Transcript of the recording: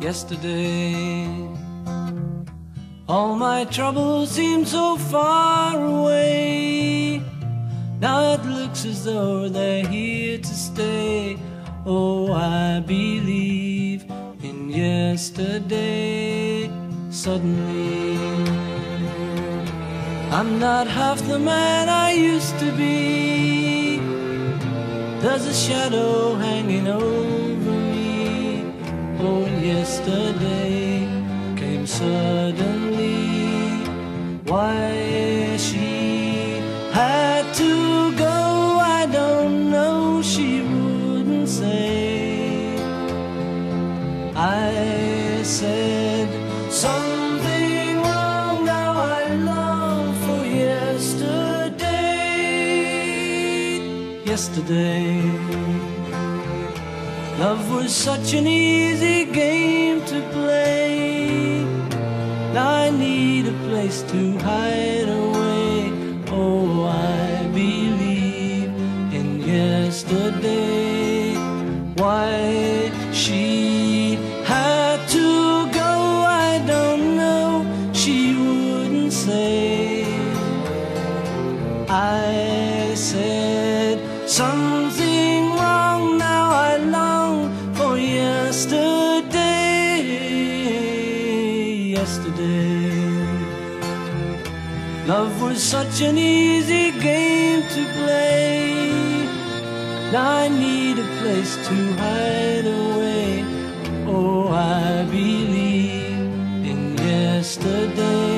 yesterday. All my troubles seem so far away. Now it looks as though they're here to stay. Oh, I believe in yesterday. Suddenly, I'm not half the man I used to be. There's a shadow hanging over me. Oh, yesterday came suddenly. Why she had to go, I don't know, she wouldn't say. I said something wrong, now I long for yesterday. Yesterday, love was such an easy game to play. Now I need a place to hide away. Oh, I believe in yesterday. Why she had to go, I don't know, she wouldn't say. I said something wrong, now I long for yesterday. Yesterday, love was such an easy game to play. Now I need a place to hide away. Oh, I believe in yesterday.